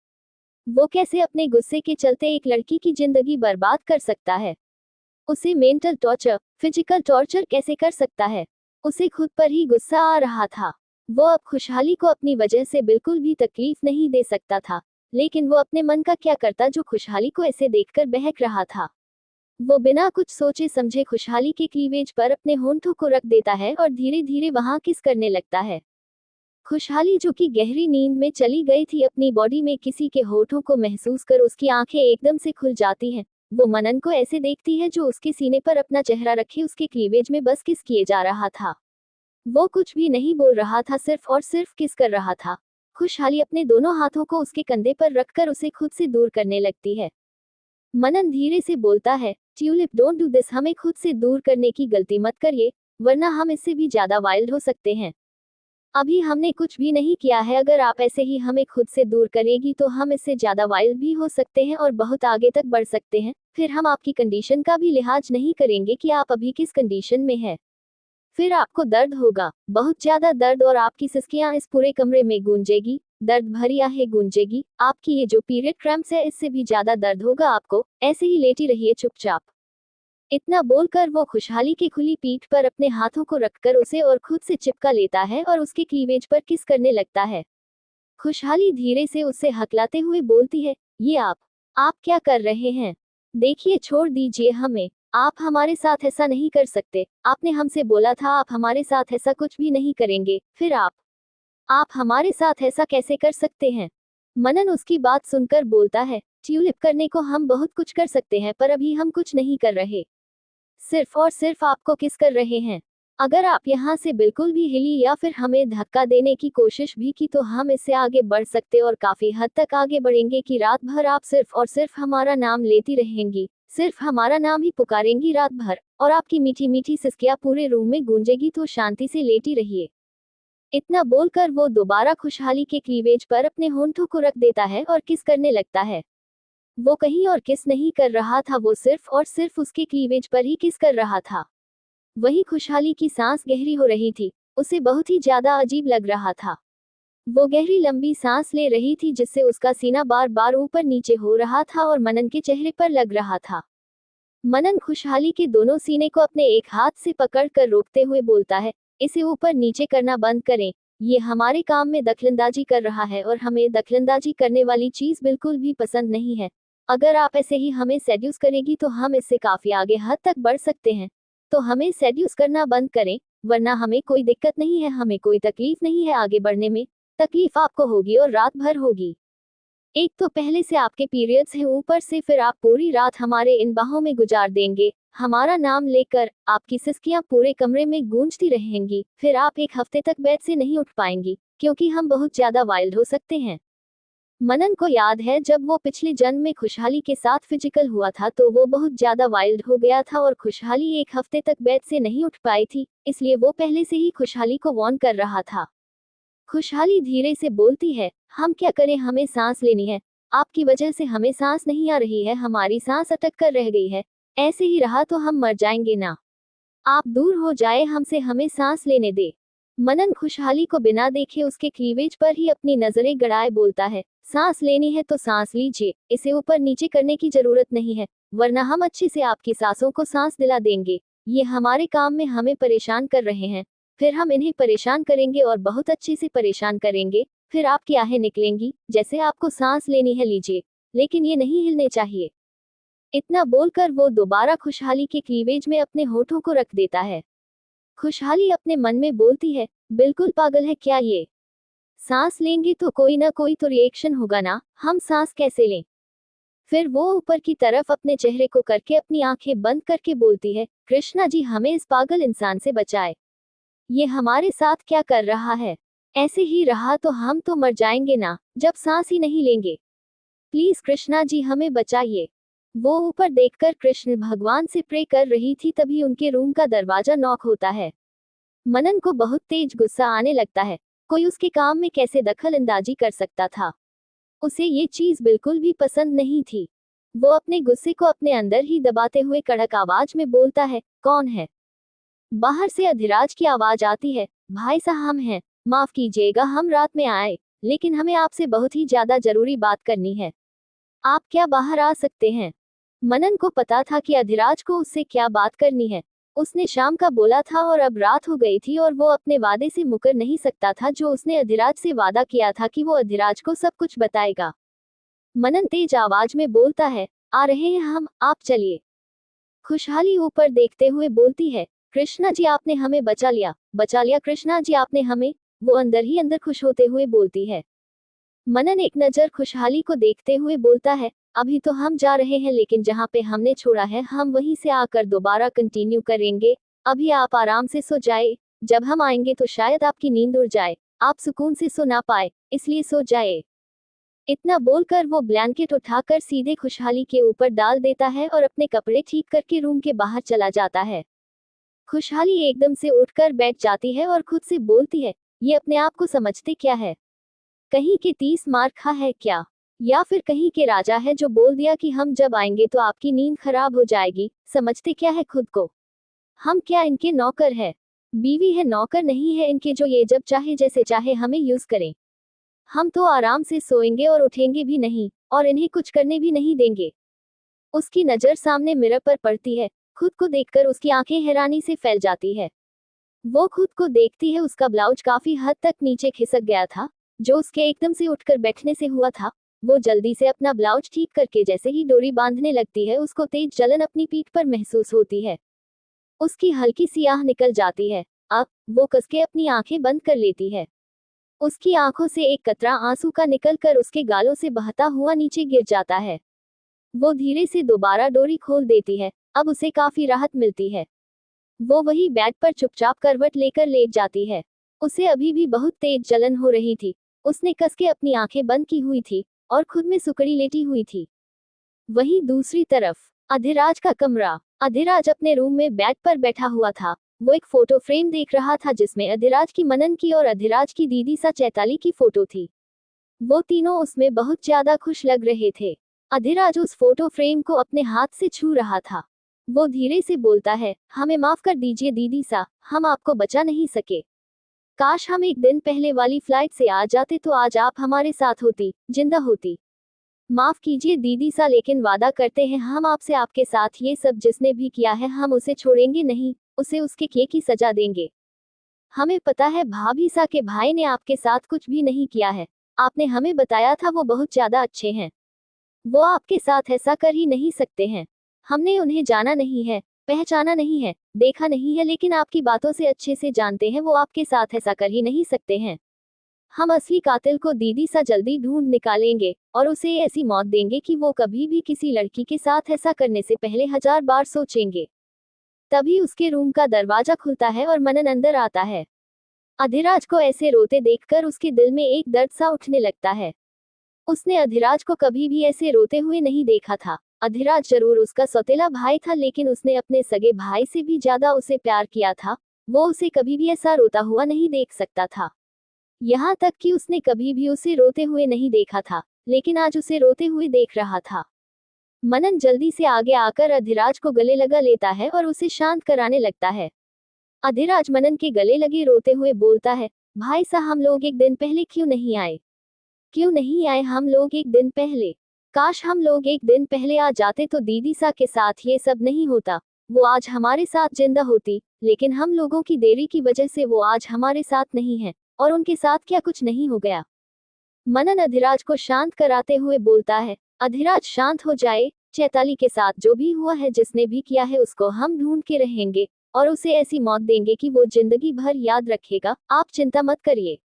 वो कैसे अपने गुस्से के चलते एक लड़की की जिंदगी बर्बाद कर सकता है? उसे मेंटल टॉर्चर, फिजिकल टॉर्चर कैसे कर सकता है? उसे खुद पर ही गुस्सा आ रहा था। वो अब खुशहाली को अपनी वजह से बिल्कुल भी तकलीफ नहीं दे सकता था, लेकिन वो अपने मन का क्या करता जो खुशहाली को ऐसे देखकर बहक रहा था। वो बिना कुछ सोचे समझे खुशहाली के क्लीवेज पर अपने होंठों को रख देता है और धीरे धीरे वहां किस करने लगता है। खुशहाली जो कि गहरी नींद में चली गई थी, अपनी बॉडी में किसी के होठों को महसूस कर उसकी आंखें एकदम से खुल जाती हैं। वो मनन को ऐसे देखती है जो उसके सीने पर अपना चेहरा रखे उसके क्लीवेज में बस किस किए जा रहा था। वो कुछ भी नहीं बोल रहा था, सिर्फ और सिर्फ किस कर रहा था। खुशहाली अपने दोनों हाथों को उसके कंधे पर रखकर उसे खुद से दूर करने लगती है। मनन धीरे से बोलता है, ट्यूलिप डोंट डू दिस, हमें खुद से दूर करने की गलती मत करिए, वरना हम इससे भी ज्यादा वाइल्ड हो सकते हैं। अभी हमने कुछ भी नहीं किया है, अगर आप ऐसे ही हमें खुद से दूर करेगी तो हम इससे ज्यादा वाइल्ड भी हो सकते हैं और बहुत आगे तक बढ़ सकते हैं। फिर हम आपकी कंडीशन का भी लिहाज नहीं करेंगे कि आप अभी किस कंडीशन में है। फिर आपको दर्द होगा, बहुत ज्यादा दर्द, और आपकी सिसकियां इस पूरे कमरे में गूंजेगी, दर्द भरी आहें गूंजेगी। आपकी ये जो पीरियड क्रैम्प्स है इससे भी ज्यादा दर्द होगा आपको। ऐसे ही लेटी रहिए चुपचाप। इतना बोलकर वो खुशहाली की खुली पीठ पर अपने हाथों को रखकर उसे और खुद से चिपका लेता है और उसके क्लीवेज पर किस करने लगता है। खुशहाली धीरे से उससे हकलाते हुए बोलती है, ये आप क्या कर रहे हैं? देखिए, छोड़ दीजिए हमें। आप हमारे साथ ऐसा नहीं कर सकते। आपने हमसे बोला था आप हमारे साथ ऐसा कुछ भी नहीं करेंगे, फिर आप हमारे साथ ऐसा कैसे कर सकते हैं? मनन उसकी बात सुनकर बोलता है, ट्यूलिप, करने को हम बहुत कुछ कर सकते हैं पर अभी हम कुछ नहीं कर रहे। सिर्फ और सिर्फ आपको किस कर रहे हैं। अगर आप यहाँ से बिल्कुल भी हिली या फिर हमें धक्का देने की कोशिश भी की तो हम इससे आगे बढ़ सकते और काफी हद तक आगे बढ़ेंगे कि रात भर आप सिर्फ और सिर्फ हमारा नाम लेती रहेंगी, सिर्फ हमारा नाम ही पुकारेंगी रात भर, और आपकी मीठी मीठी सिसकियां पूरे रूम में गूंजेगी। तो शांति से लेटी रहिए। इतना बोलकर वो दोबारा खुशहाली के क्लीवेज पर अपने होंठों को रख देता है और किस करने लगता है। वो कहीं और किस नहीं कर रहा था, वो सिर्फ और सिर्फ उसके क्लीवेज पर ही किस कर रहा था। वही खुशहाली की सांस गहरी हो रही थी। उसे बहुत ही ज्यादा अजीब लग रहा था। वो गहरी लंबी सांस ले रही थी जिससे उसका सीना बार बार ऊपर नीचे हो रहा था और मनन के चेहरे पर लग रहा था। मनन खुशहाली के दोनों सीने को अपने एक हाथ से पकड़कर रोकते हुए बोलता है, इसे ऊपर नीचे करना बंद करें। ये हमारे काम में दखलंदाजी कर रहा है और हमें दखलंदाजी करने वाली चीज बिल्कुल भी पसंद नहीं है। अगर आप ऐसे ही हमें सेड्यूस करेगी तो हम इससे काफी आगे हद तक बढ़ सकते हैं। तो हमें सेड्यूस करना बंद करें, वरना हमें कोई दिक्कत नहीं है, हमें कोई तकलीफ नहीं है आगे बढ़ने में। तकलीफ आपको होगी और रात भर होगी। एक तो पहले से आपके पीरियड्स हैं, ऊपर से फिर आप पूरी रात हमारे इन बाहों में गुजार देंगे, हमारा नाम लेकर आपकी सिसकियां पूरे कमरे में गूंजती रहेंगी। फिर आप एक हफ्ते तक बेड से नहीं उठ पाएंगी, क्योंकि हम बहुत ज्यादा वाइल्ड हो सकते हैं। मनन को याद है जब वो पिछले जन्म में खुशहाली के साथ फिजिकल हुआ था तो वो बहुत ज्यादा वाइल्ड हो गया था और खुशहाली एक हफ्ते तक बेड से नहीं उठ पाई थी, इसलिए वो पहले से ही खुशहाली को वार्न कर रहा था। खुशहाली धीरे से बोलती है, हम क्या करें, हमें सांस लेनी है, आपकी वजह से हमें सांस नहीं आ रही है, हमारी सांस अटक कर रह गई है, ऐसे ही रहा तो हम मर जाएंगे ना, आप दूर हो जाए हमसे, हमें सांस लेने दे। मनन खुशहाली को बिना देखे उसके क्लीवेज पर ही अपनी नजरें गड़ाए बोलता है, सांस लेनी है तो सांस लीजिए, इसे ऊपर नीचे करने की जरूरत नहीं है, वरना हम अच्छे से आपकी सांसों को सांस दिला देंगे। ये हमारे काम में हमें परेशान कर रहे हैं, फिर हम इन्हें परेशान करेंगे और बहुत अच्छे से परेशान करेंगे, फिर आपकी आहें निकलेंगी, जैसे आपको सांस लेनी है लीजिए, लेकिन ये नहीं हिलने चाहिए। इतना बोलकर वो दोबारा खुशहाली के क्लीवेज में अपने होठों को रख देता है। खुशहाली अपने मन में बोलती है, बिल्कुल पागल है क्या ये, सांस लेंगे तो कोई ना कोई तो रिएक्शन होगा ना, हम सांस कैसे लें। फिर वो ऊपर की तरफ अपने चेहरे को करके अपनी आंखें बंद करके बोलती है, कृष्णा जी हमें इस पागल इंसान से बचाए, ये हमारे साथ क्या कर रहा है, ऐसे ही रहा तो हम तो मर जाएंगे ना, जब सांस ही नहीं लेंगे, प्लीज कृष्णा जी हमें बचाइए। वो ऊपर देखकर कृष्ण भगवान से प्रे कर रही थी, तभी उनके रूम का दरवाजा नॉक होता है। मनन को बहुत तेज गुस्सा आने लगता है, कोई उसके काम में कैसे दखल अंदाजी कर सकता था, उसे ये चीज बिल्कुल भी पसंद नहीं थी। वो अपने गुस्से को अपने अंदर ही दबाते हुए कड़क आवाज में बोलता है, कौन है। बाहर से अधिराज की आवाज आती है, भाई साहब हम हैं, माफ कीजिएगा हम रात में आए, लेकिन हमें आपसे बहुत ही ज्यादा जरूरी बात करनी है, आप क्या बाहर आ सकते हैं। मनन को पता था कि अधिराज को उससे क्या बात करनी है, उसने शाम का बोला था और अब रात हो गई थी और वो अपने वादे से मुकर नहीं सकता था जो उसने अधिराज से वादा किया था कि वो अधिराज को सब कुछ बताएगा। मनन तेज आवाज में बोलता है, आ रहे हैं हम, आप चलिए। खुशहाली ऊपर देखते हुए बोलती है, कृष्णा जी आपने हमें बचा लिया कृष्णा जी आपने हमें, वो अंदर ही अंदर खुश होते हुए बोलती है। मनन एक नजर खुशहाली को देखते हुए बोलता है, अभी तो हम जा रहे हैं, लेकिन जहाँ पे हमने छोड़ा है हम वहीं से आकर दोबारा कंटिन्यू करेंगे, अभी आप आराम से सो जाए, जब हम आएंगे तो शायद आपकी नींद उड़ जाए, आप सुकून से सो ना पाए, इसलिए सो जाए। इतना बोलकर वो ब्लैंकेट उठाकर सीधे खुशहाली के ऊपर डाल देता है और अपने कपड़े ठीक करके रूम के बाहर चला जाता है। खुशहाली एकदम से उठकर बैठ जाती है और खुद से बोलती है, ये अपने आप को समझते क्या है, कहीं के 30 मार खा है क्या, या फिर कहीं के राजा है जो बोल दिया कि हम जब आएंगे तो आपकी नींद खराब हो जाएगी, समझते क्या है खुद को, हम क्या इनके नौकर है, बीवी है, नौकर नहीं है इनके जो ये जब चाहे जैसे चाहे हमें यूज करें, हम तो आराम से सोएंगे और उठेंगे भी नहीं और इन्हें कुछ करने भी नहीं देंगे। उसकी नजर सामने मिरर पर पड़ती है, खुद को देखकर उसकी आंखें हैरानी से फैल जाती है। वो खुद को देखती है, उसका ब्लाउज काफी हद तक नीचे खिसक गया था, जो उसके एकदम से उठकर बैठने से हुआ था। वो जल्दी से अपना ब्लाउज ठीक करके जैसे ही डोरी बांधने लगती है, उसको तेज जलन अपनी पीठ पर महसूस होती है, उसकी हल्की सी आह निकल जाती है। अब वो कसके अपनी आंखें बंद कर लेती है, उसकी आंखों से एक कतरा आंसू का निकलकर उसके गालों से बहता हुआ नीचे गिर जाता है। वो धीरे से दोबारा डोरी खोल देती है, अब उसे काफी राहत मिलती है। वो वही बेड पर चुपचाप करवट लेकर लेट जाती है। उसे अभी भी बहुत तेज जलन हो रही थी, उसने कस के अपनी आंखें बंद की हुई थी और खुद में सुकड़ी लेटी हुई थी। वहीं दूसरी तरफ अधिराज का कमरा, अधिराज अपने रूम में बेड पर बैठा हुआ था। वो एक फोटो फ्रेम देख रहा था जिसमें अधिराज की, मनन की और अधिराज की दीदी सा चैताली की फोटो थी। वो तीनों उसमें बहुत ज्यादा खुश लग रहे थे। अधिराज उस फोटो फ्रेम को अपने हाथ से छू रहा था। वो धीरे से बोलता है, हमें माफ कर दीजिए दीदी सा, हम आपको बचा नहीं सके, काश हम एक दिन पहले वाली फ्लाइट से आ जाते तो आज आप हमारे साथ होती, जिंदा होती। माफ कीजिए दीदी सा, लेकिन वादा करते हैं हम आपसे, आपके साथ ये सब जिसने भी किया है हम उसे छोड़ेंगे नहीं, उसे उसके किए की सजा देंगे। हमें पता है भाभी सा के भाई ने आपके साथ कुछ भी नहीं किया है, आपने हमें बताया था वो बहुत ज्यादा अच्छे हैं, वो आपके साथ ऐसा कर ही नहीं सकते हैं। हमने उन्हें जाना नहीं है, पहचाना नहीं है, देखा नहीं है, लेकिन आपकी बातों से अच्छे से जानते हैं वो आपके साथ ऐसा कर ही नहीं सकते हैं। हम असली कातिल को दीदी सा जल्दी ढूंढ निकालेंगे और उसे ऐसी मौत देंगे कि वो कभी भी किसी लड़की के साथ ऐसा करने से पहले 1000 बार सोचेंगे। तभी उसके रूम का दरवाजा खुलता है और मनन अंदर आता है। अधिराज को ऐसे रोते देखकर उसके दिल में एक दर्द सा उठने लगता है। उसने अधिराज को कभी भी ऐसे रोते हुए नहीं देखा था। अधिराज जरूर उसका सौतेला भाई था, लेकिन उसने अपने सगे भाई से भी ज्यादा उसे प्यार किया था। वो उसे कभी भी ऐसा रोता हुआ नहीं देख सकता था। यहाँ तक कि उसने कभी भी उसे रोते हुए नहीं देखा था, लेकिन आज उसे रोते हुए देख रहा था। मनन जल्दी से आगे आकर अधिराज को गले लगा लेता है और उसे शांत कराने लगता है। अधिराज मनन के गले लगे रोते हुए बोलता है, भाई साहब हम लोग एक दिन पहले क्यों नहीं आए? क्यों नहीं आए हम लोग एक दिन पहले? काश हम लोग एक दिन पहले आ जाते तो दीदी सा के साथ ये सब नहीं होता। वो आज हमारे साथ जिंदा होती, लेकिन हम लोगों की देरी की वजह से वो आज हमारे साथ नहीं है। और उनके साथ क्या कुछ नहीं हो गया? मनन अधिराज को शांत कराते हुए बोलता है, अधिराज शांत हो जाए। चैताली के साथ जो भी हुआ है, जिसने भी किया है, उसको हम ढूंढ के रहेंगे और उसे ऐसी मौत देंगे कि वो जिंदगी भर याद रखेगा। आप चिंता मत करिए।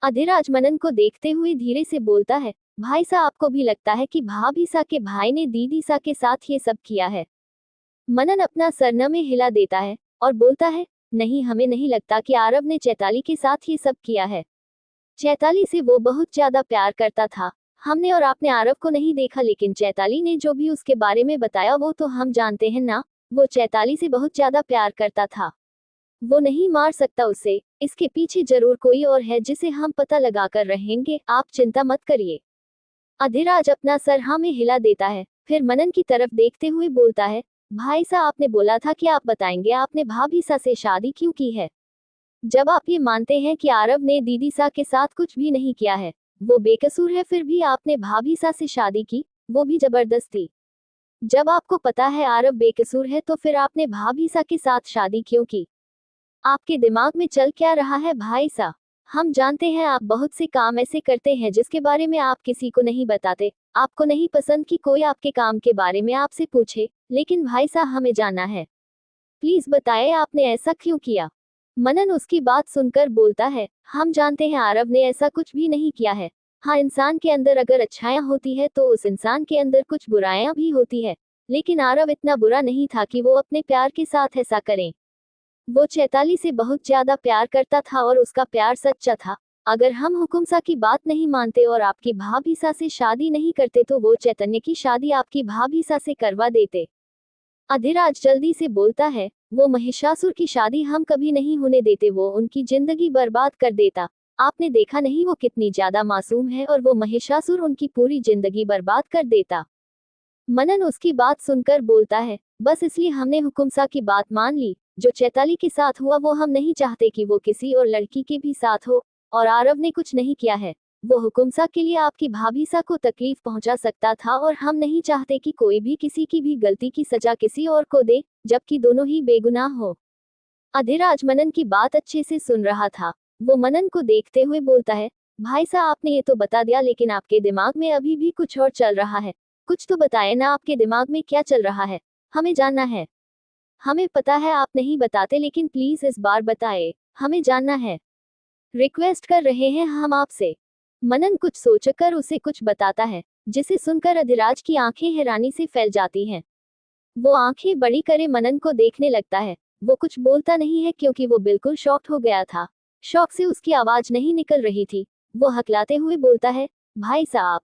अधिराज मनन को देखते हुए धीरे से बोलता है, भाई सा आपको भी लगता है कि भाभी सा के भाई ने दीदी सा के साथ ये सब किया है? मनन अपना सर में हिला देता है और बोलता है, नहीं, हमें नहीं लगता कि आरव ने चैताली के साथ ये सब किया है। चैताली से वो बहुत ज्यादा प्यार करता था। हमने और आपने आरव को नहीं देखा, लेकिन चैताली ने जो भी उसके बारे में बताया वो तो हम जानते हैं ना। वो चैताली से बहुत ज्यादा प्यार करता था। वो नहीं मार सकता उसे। इसके पीछे जरूर कोई और है जिसे हम पता लगा कर रहेंगे। आप चिंता मत करिए। अधिराज अपना सर हाँ में हिला देता है, फिर मनन की तरफ देखते हुए बोलता है, भाई साहब आपने बोला था कि आप बताएंगे आपने भाभी सा से शादी क्यों की है। जब आप ये मानते हैं कि आरव ने दीदी सा के साथ कुछ भी नहीं किया है, वो बेकसूर है, फिर भी आपने भाभी सा से शादी की, वो भी जबरदस्ती। जब आपको पता है आरव बेकसूर है, तो फिर आपने भाभी सा के साथ शादी क्यों की? आपके दिमाग में चल क्या रहा है भाई सा? हम जानते हैं आप बहुत से काम ऐसे करते हैं जिसके बारे में आप किसी को नहीं बताते। आपको नहीं पसंद कि कोई आपके काम के बारे में आपसे पूछे, लेकिन भाई साहब हमें जानना है। प्लीज बताएं आपने ऐसा क्यों किया? मनन उसकी बात सुनकर बोलता है, हम जानते हैं आरव ने ऐसा कुछ भी नहीं किया है। हाँ, इंसान के अंदर अगर अच्छाइयाँ होती है तो उस इंसान के अंदर कुछ बुराइयां भी होती है, लेकिन आरव इतना बुरा नहीं था कि वो अपने प्यार के साथ ऐसा करें। वो चैताली से बहुत ज्यादा प्यार करता था और उसका प्यार सच्चा था। अगर हम हुकुमसा की बात नहीं मानते और आपकी भाभीसा से शादी नहीं करते तो वो चैतन्य की शादी आपकी भाभीसा से करवा देते। अधिराज जल्दी से बोलता है, वो महिषासुर की शादी हम कभी नहीं होने देते, वो उनकी जिंदगी बर्बाद कर देता। आपने देखा नहीं वो कितनी ज्यादा मासूम है, और वो महिषासुर उनकी पूरी जिंदगी बर्बाद कर देता। मनन उसकी बात सुनकर बोलता है, बस इसलिए हमने हुकुमसा की बात मान ली। जो चैताली के साथ हुआ वो हम नहीं चाहते कि वो किसी और लड़की के भी साथ हो, और आरव ने कुछ नहीं किया है। वो हुकुमसा के लिए आपकी भाभीसा को तकलीफ पहुंचा सकता था, और हम नहीं चाहते कि कोई भी किसी की भी गलती की सजा किसी और को दे, जबकि दोनों ही बेगुनाह हो। अधिराज मनन की बात अच्छे से सुन रहा था। वो मनन को देखते हुए बोलता है, भाई साहब आपने ये तो बता दिया, लेकिन आपके दिमाग में अभी भी कुछ और चल रहा है। कुछ तो बताए ना, आपके दिमाग में क्या चल रहा है? हमें जानना है। हमें पता है आप नहीं बताते, लेकिन प्लीज इस बार बताए, हमें जानना है। रिक्वेस्ट कर रहे हैं हम आपसे। मनन कुछ सोचकर उसे कुछ बताता है, जिसे सुनकर अधिराज की आंखें हैरानी से फैल जाती हैं। वो आंखें बड़ी करे मनन को देखने लगता है। वो कुछ बोलता नहीं है क्योंकि वो बिल्कुल शॉक्ड हो गया था। शौक से उसकी आवाज नहीं निकल रही थी। वो हकलाते हुए बोलता है, भाई साहब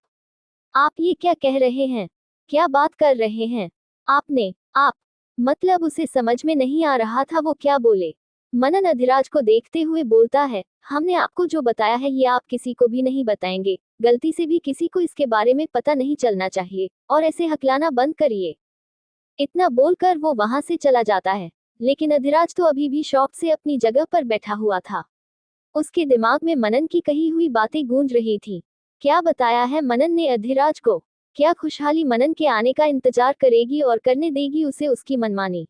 आप ये क्या कह रहे हैं? क्या बात कर रहे हैं आपने? आप मतलब उसे समझ में नहीं आ रहा था वो क्या बोले। मनन अधिराज को देखते हुए बोलता है, हमने आपको जो बताया है ये आप किसी को भी नहीं बताएंगे। गलती से भी किसी को इसके बारे में पता नहीं चलना चाहिए, और ऐसे हकलाना बंद करिए। इतना बोलकर वो वहां से चला जाता है, लेकिन अधिराज तो अभी भी शौक से अपनी जगह पर बैठा हुआ था। उसके दिमाग में मनन की कही हुई बातें गूंज रही थी। क्या बताया है मनन ने अधिराज को? क्या खुशहाली मनन के आने का इंतजार करेगी और करने देगी उसे उसकी मनमानी?